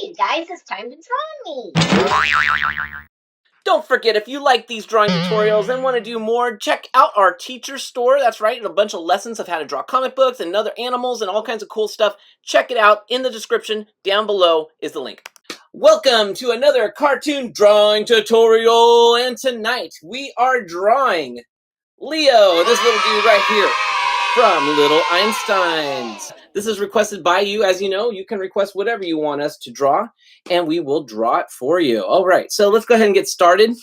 Hey guys, it's time to draw me. Don't forget, if you like these drawing tutorials and want to do more, check out our teacher store. That's right, a bunch of lessons of how to draw comic books and other animals and all kinds of cool stuff. Check it out in the description. Down below is the link. Welcome to another cartoon drawing tutorial, and tonight we are drawing Leo, this little dude right here, from Little Einsteins. This is requested by you. As you know, you can request whatever you want us to draw, and we will draw it for you. All right, so let's go ahead and get started.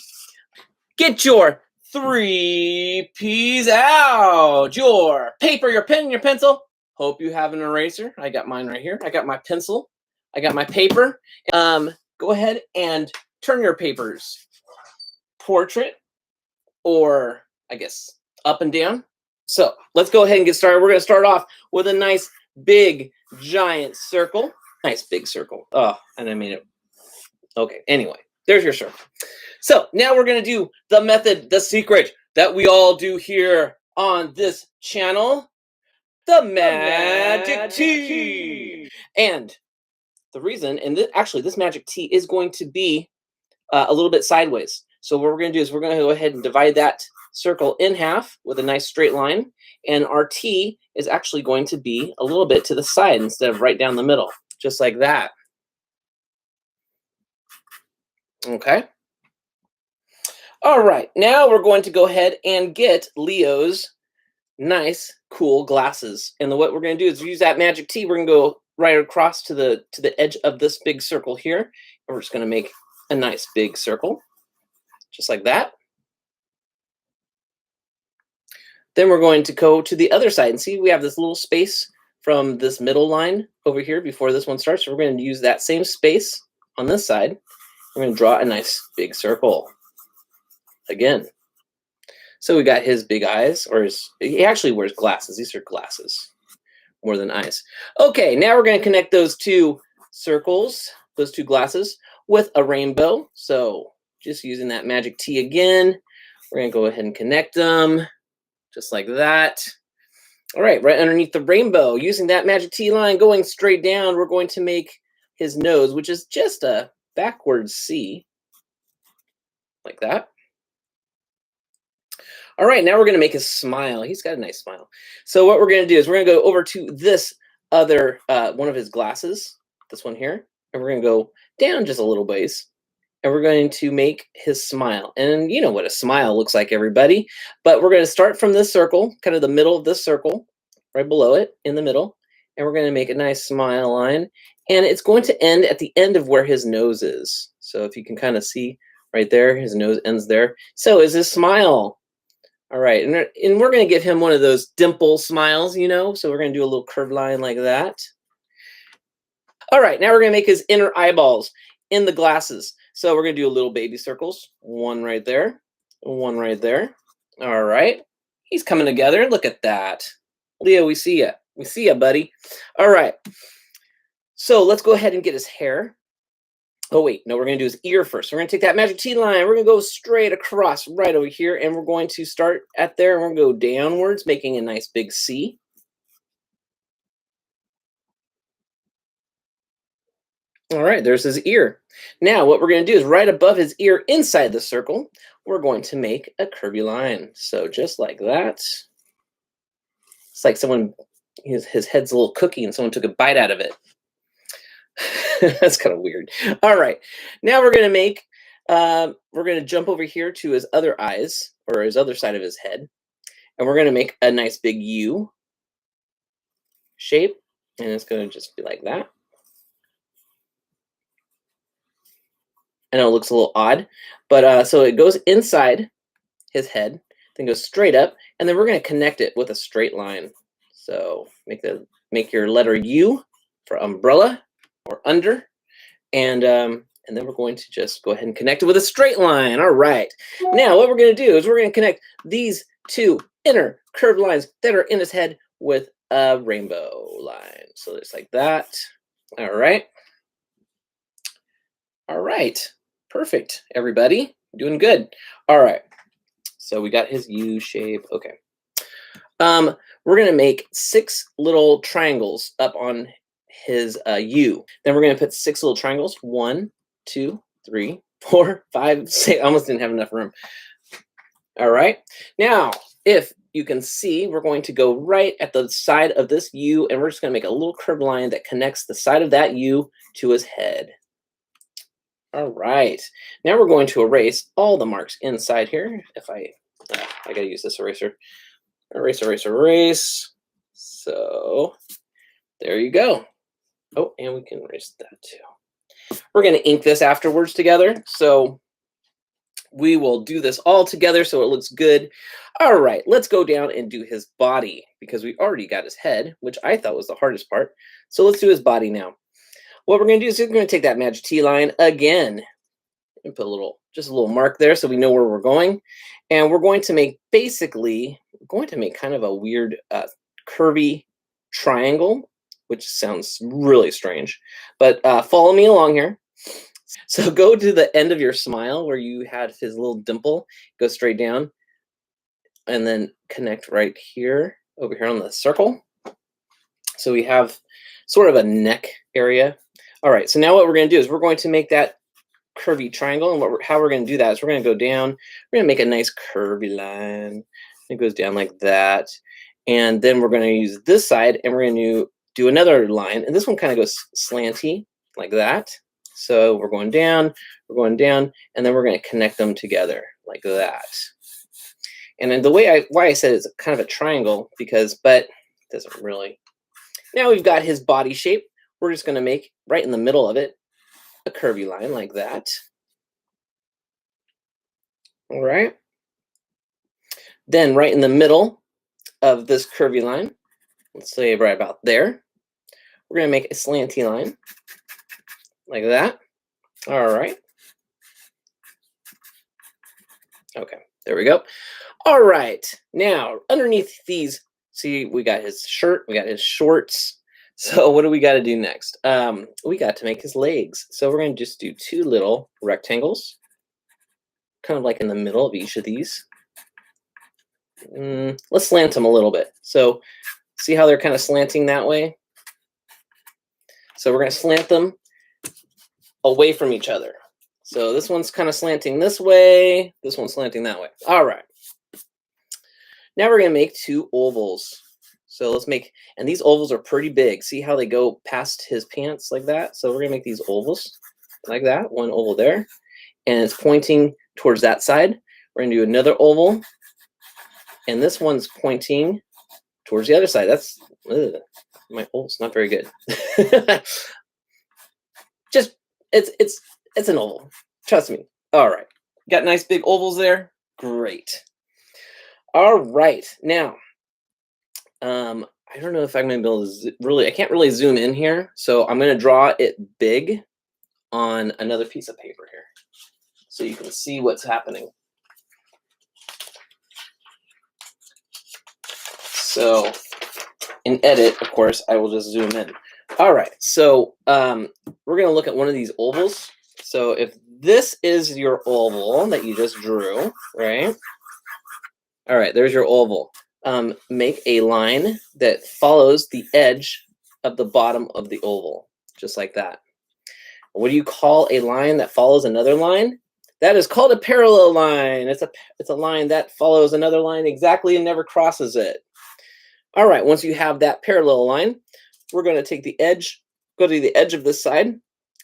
Get your 3Ps out. Your paper, your pen, your pencil. Hope you have an eraser. I got mine right here. I got my pencil. I got my paper. Go ahead and turn your papers portrait, or I guess up and down. So let's go ahead and get started. We're going to start off with a nice big giant circle. Nice big circle. Oh, and I made it. Okay, anyway, there's your circle. So now we're going to do the method, the secret that we all do here on this channel, the magic T. And the reason, and actually this magic T is going to be a little bit sideways. So what we're going to do is we're going to go ahead and divide that circle in half with a nice straight line, and our T is actually going to be a little bit to the side instead of right down the middle, just like that. Okay. All right, now we're going to go ahead and get Leo's nice, cool glasses. And what we're going to do is use that magic T. We're going to go right across to the edge of this big circle here, and we're just going to make a nice big circle, just like that. Then we're going to go to the other side, and see we have this little space from this middle line over here before this one starts. So we're going to use that same space on this side. We're going to draw a nice big circle again. So we got his big eyes, or he actually wears glasses. These are glasses more than eyes. Okay, now we're going to connect those two circles, those two glasses, with a rainbow. So just using that magic T again, we're going to go ahead and connect them. Just like that. All right, right underneath the rainbow, using that magic T line going straight down, we're going to make his nose, which is just a backwards C, like that. All right, now we're going to make his smile. He's got a nice smile. So what we're going to do is we're going to go over to this other one of his glasses, this one here, and we're going to go down just a little ways. And we're going to make his smile. And you know what a smile looks like, everybody. But we're going to start from this circle, kind of the middle of this circle, right below it, in the middle. And we're going to make a nice smile line. And it's going to end at the end of where his nose is. So if you can kind of see right there, his nose ends there. So is his smile. All right. And we're going to give him one of those dimple smiles, you know. So we're going to do a little curved line like that. All right. Now we're going to make his inner eyeballs in the glasses. So we're going to do a little baby circles. One right there. One right there. All right. He's coming together. Look at that. Leo, we see ya. We see ya, buddy. All right. So let's go ahead and get his hair. Oh, wait. No, we're going to do his ear first. We're going to take that magic T line. We're going to go straight across right over here. And we're going to start at there. And we're going to go downwards, making a nice big C. All right, there's his ear. Now what we're going to do is right above his ear, inside the circle, we're going to make a curvy line. So just like that. It's like someone, his head's a little cookie and someone took a bite out of it. That's kind of weird. All right, now we're going to make, we're going to jump over here to his other eyes, or his other side of his head. And we're going to make a nice big U shape. And it's going to just be like that. I know it looks a little odd, but so it goes inside his head, then goes straight up, and then we're going to connect it with a straight line. So make your letter U for umbrella or under, and then we're going to just go ahead and connect it with a straight line. All right. Now what we're going to do is we're going to connect these two inner curved lines that are in his head with a rainbow line. So just like that. All right. All right. Perfect, everybody. Doing good. All right. So we got his U shape. Okay. We're going to make 6 little triangles up on his U. Then we're going to put 6 little triangles. 1, 2, 3, 4, 5, 6. I almost didn't have enough room. All right. Now, if you can see, we're going to go right at the side of this U, and we're just going to make a little curved line that connects the side of that U to his head. All right. Now we're going to erase all the marks inside here. If I got to use this eraser. Erase, erase, erase. So there you go. Oh, and we can erase that too. We're going to ink this afterwards together. So we will do this all together so it looks good. All right, let's go down and do his body because we already got his head, which I thought was the hardest part. So let's do his body now. What we're going to do is we're going to take that magic T line again and put just a little mark there so we know where we're going. And we're going to make kind of a weird curvy triangle, which sounds really strange. But follow me along here. So go to the end of your smile where you had his little dimple, go straight down, and then connect right here, over here on the circle. So we have sort of a neck area. All right, so now what we're going to do is we're going to make that curvy triangle, and how we're going to do that is we're going to go down, we're going to make a nice curvy line. It goes down like that, and then we're going to use this side, and we're going to do another line, and this one kind of goes slanty like that. So we're going down, and then we're going to connect them together like that. And then the way why I said it's kind of a triangle, but it doesn't really. Now we've got his body shape. We're just going to make right in the middle of it a curvy line like that. All right. Then right in the middle of this curvy line, let's say right about there, we're going to make a slanty line like that. All right. Okay, there we go. All right. Now, underneath these, see, we got his shirt, we got his shorts. So what do we got to do next? We got to make his legs. So we're going to just do 2 little rectangles, kind of like in the middle of each of these. Let's slant them a little bit. So see how they're kind of slanting that way? So we're going to slant them away from each other. So this one's kind of slanting this way, this one's slanting that way. All right. Now we're going to make 2 ovals. So let's make, and these ovals are pretty big. See how they go past his pants like that? So we're going to make these ovals like that. 1 oval there, and it's pointing towards that side. We're going to do another oval, and this one's pointing towards the other side. That's, my oval's not very good. Just, it's an oval. Trust me. All right. Got nice big ovals there. Great. All right. Now, I don't know if I'm going to be able to I can't really zoom in here. So I'm going to draw it big on another piece of paper here so you can see what's happening. So in edit, of course, I will just zoom in. All right. So we're going to look at one of these ovals. So if this is your oval that you just drew, right? All right, there's your oval. Make a line that follows the edge of the bottom of the oval, just like that. What do you call a line that follows another line? That is called a parallel line. It's a line that follows another line exactly and never crosses it. All right, once you have that parallel line, we're going to take the edge, go to the edge of this side,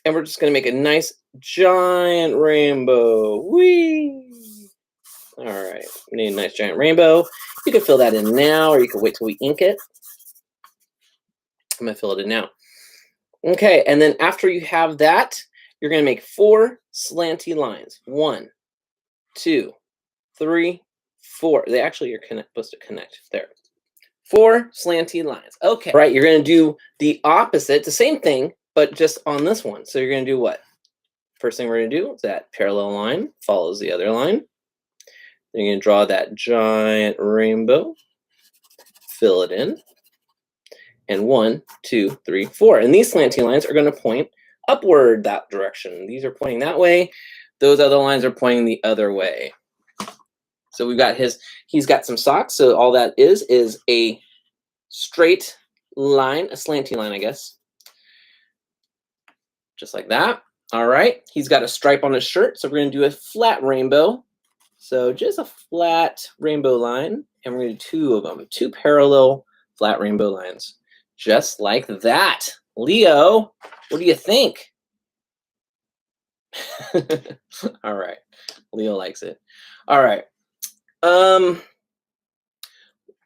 and we're just going to make a nice giant rainbow. Whee! All right, we need a nice giant rainbow. You can fill that in now, or you can wait till we ink it. I'm going to fill it in now. Okay, and then after you have that, you're going to make 4 slanty lines. 1, 2, 3, 4. They actually are supposed to connect there. 4 slanty lines. Okay, right, you're going to do the opposite, the same thing, but just on this one. So you're going to do what? First thing we're going to do is that parallel line follows the other line. Then you're going to draw that giant rainbow, fill it in, and 1, 2, 3, 4. And these slanty lines are going to point upward that direction. These are pointing that way. Those other lines are pointing the other way. So we've got he's got some socks. So all that is a straight line, a slanty line, I guess. just like that. All right, he's got a stripe on his shirt, so we're going to do a flat rainbow. So just a flat rainbow line, and we're going to do two of them, two parallel flat rainbow lines, just like that. Leo, what do you think? All right, Leo likes it. All right,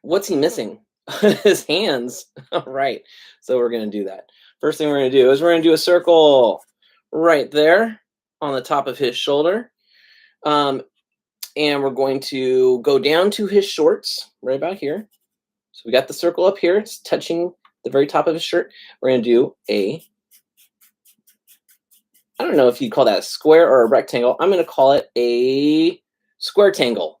what's he missing? His hands. All right, so we're going to do that. First thing we're going to do is we're going to do a circle right there on the top of his shoulder. And we're going to go down to his shorts right about here. So we got the circle up here. It's touching the very top of his shirt. We're going to do a, I don't know if you'd call that a square or a rectangle. I'm going to call it a square tangle.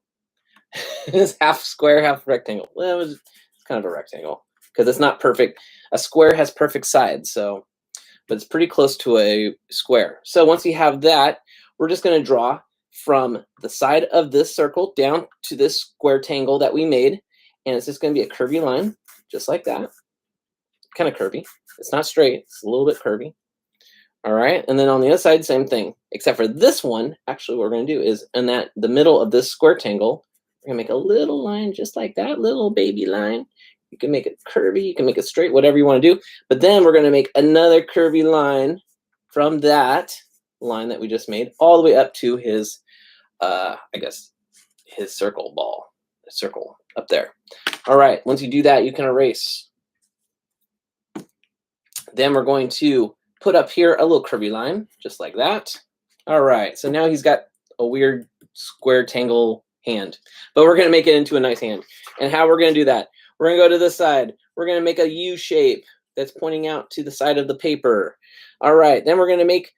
It's half square, half rectangle. Well, it's kind of a rectangle because it's not perfect. A square has perfect sides, so, but it's pretty close to a square. So once you have that, we're just going to draw from the side of this circle down to this square tangle that we made, and it's just going to be a curvy line, just like that. Kind of curvy. It's not straight. It's a little bit curvy. All right, and then on the other side, same thing, except for this one. Actually, what we're going to do is in the middle of this square tangle, we're going to make a little line just like that, little baby line. You can make it curvy, you can make it straight, whatever you want to do. But then we're going to make another curvy line from that line that we just made all the way up to his, I guess, his circle ball, circle up there. All right, once you do that, you can erase. Then we're going to put up here a little curvy line, just like that. All right, so now he's got a weird square tangle hand, but we're going to make it into a nice hand. And how we're going to do that? We're going to go to this side. We're going to make a U shape that's pointing out to the side of the paper. All right, then we're going to make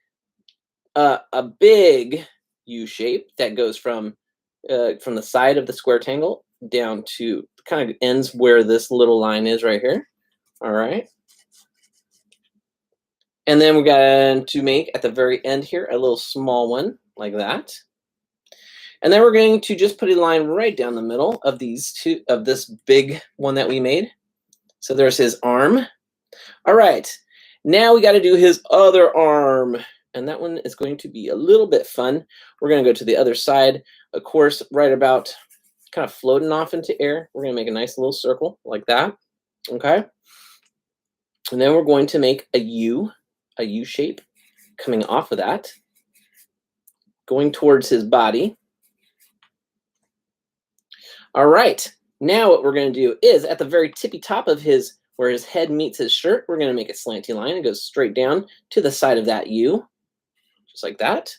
a big U shape that goes from the side of the square tangle down to kind of ends where this little line is right here. All right. And then we're going to make at the very end here a little small one like that. And then we're going to just put a line right down the middle of these two, of this big one that we made. So there's his arm. All right, now we got to do his other arm. And that one is going to be a little bit fun. We're going to go to the other side, of course, right about kind of floating off into air. We're going to make a nice little circle like that. Okay. And then we're going to make a U shape coming off of that, going towards his body. All right, now what we're going to do is at the very tippy top of his, where his head meets his shirt, we're going to make a slanty line. It goes straight down to the side of that U, just like that.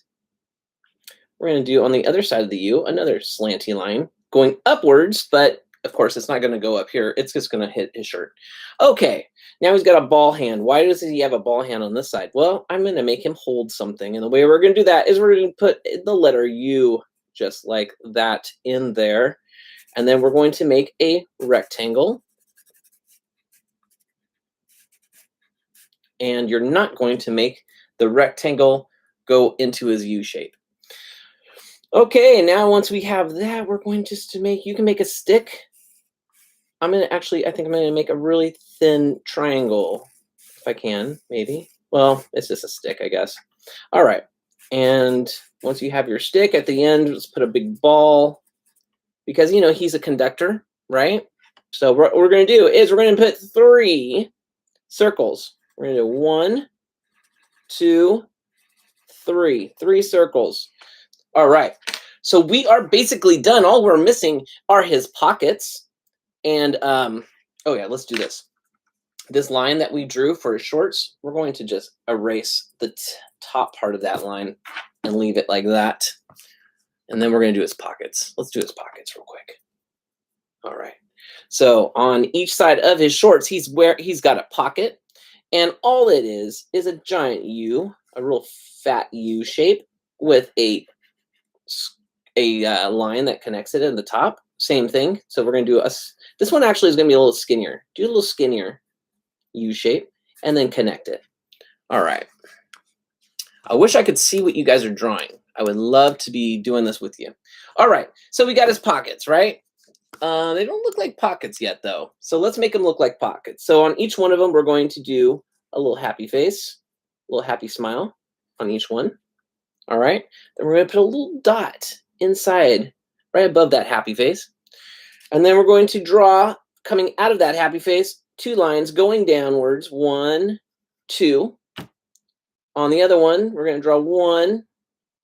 We're going to do on the other side of the U, another slanty line going upwards, but of course it's not going to go up here. It's just going to hit his shirt. Okay, now he's got a ball hand. Why does he have a ball hand on this side? Well, I'm going to make him hold something. And the way we're going to do that is we're going to put the letter U just like that in there. And then we're going to make a rectangle. And you're not going to make the rectangle go into his U shape. Okay, now once we have that, we're going just to make, you can make a stick. I'm going to actually, I think I'm going to make a really thin triangle, if I can, maybe. Well, it's just a stick, I guess. All right, and once you have your stick at the end, let's put a big ball, because, you know, he's a conductor, right? So what we're going to do is we're going to put 3 circles. We're going to do 1, 2, 3. 3 circles. All right. So we are basically done. All we're missing are his pockets. And, oh yeah, let's do this. This line that we drew for his shorts, we're going to just erase the top part of that line and leave it like that. And then we're going to do his pockets. Let's do his pockets real quick. All right. So on each side of his shorts, he's got a pocket. And all it is a giant U, a real fat U shape with a line that connects it in the top. Same thing. So we're going to do this one actually is going to be a little skinnier. Do a little skinnier U shape and then connect it. All right. I wish I could see what you guys are drawing. I would love to be doing this with you. All right. So we got his pockets, right? They don't look like pockets yet, though. So let's make them look like pockets. So on each one of them, we're going to do a little happy face. little happy smile on each one. All right. Then we're going to put a little dot inside, right above that happy face. And then we're going to draw, coming out of that happy face, 2 lines going downwards. 1, 2. On the other one, we're going to draw 1.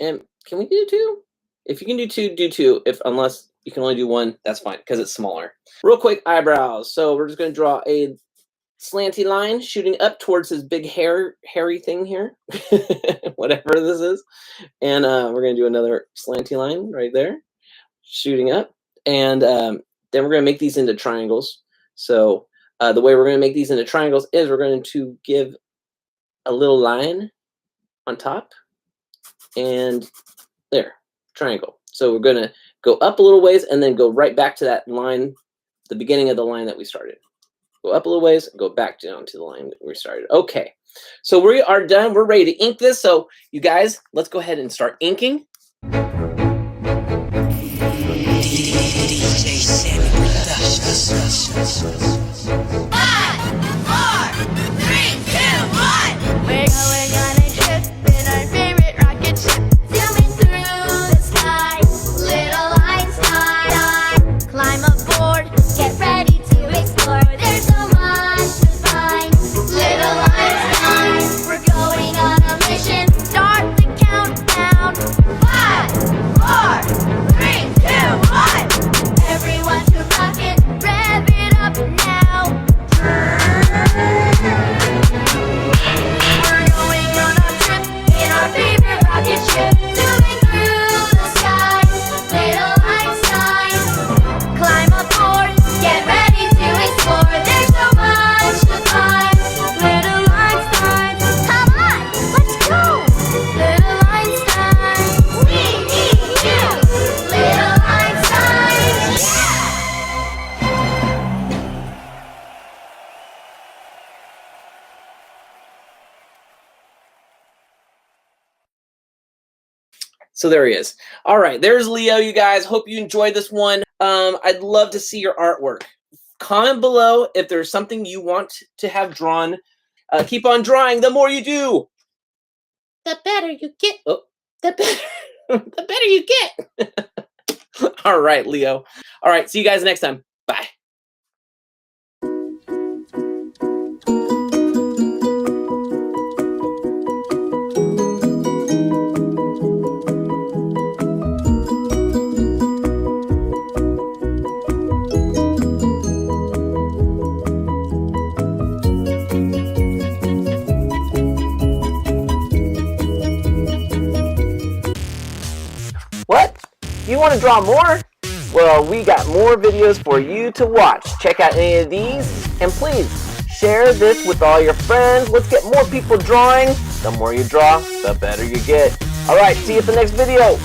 And can we do 2? If you can do 2, do 2. Unless you can only do 1, that's fine because it's smaller. Real quick, eyebrows. So we're just going to draw a slanty line shooting up towards his big hairy thing here, whatever this is. And we're going to do another slanty line right there, shooting up. And then we're going to make these into triangles. So the way we're going to make these into triangles is we're going to give a little line on top and there, triangle. So we're going to go up a little ways and then go right back to that line, the beginning of the line that we started. Go up a little ways and go back down to the line that we started. Okay, so we are done. We're ready to ink this. So you guys, let's go ahead and start inking. We're going on a trip in our favorite rocket ship, zooming through the sky. Little Einsteins, climb aboard, get ready to explore. There's so much to find. Little Einsteins, we're going on a mission. Start the countdown. 5, 4, 3, 2, 1. Everyone to rocket, rev it up now. We're going on a trip in our favorite rocket ship, zooming through the sky. Little Einsteins, climb aboard, get ready to explore. There's so much to find. Little Einsteins, come on, let's go. Little Einsteins, we need you. Little Einsteins, yeah. So there he is. All right, there's Leo, you guys. Hope you enjoyed this one. I'd love to see your artwork. Comment below if there's something you want to have drawn. Keep on drawing. The more you do, the better you get. Oh, the better you get. All right, Leo. All right, see you guys next time. Bye. What? You want to draw more? Well, we got more videos for you to watch. Check out any of these, and please share this with all your friends. Let's get more people drawing. The more you draw, the better you get. All right, see you at the next video.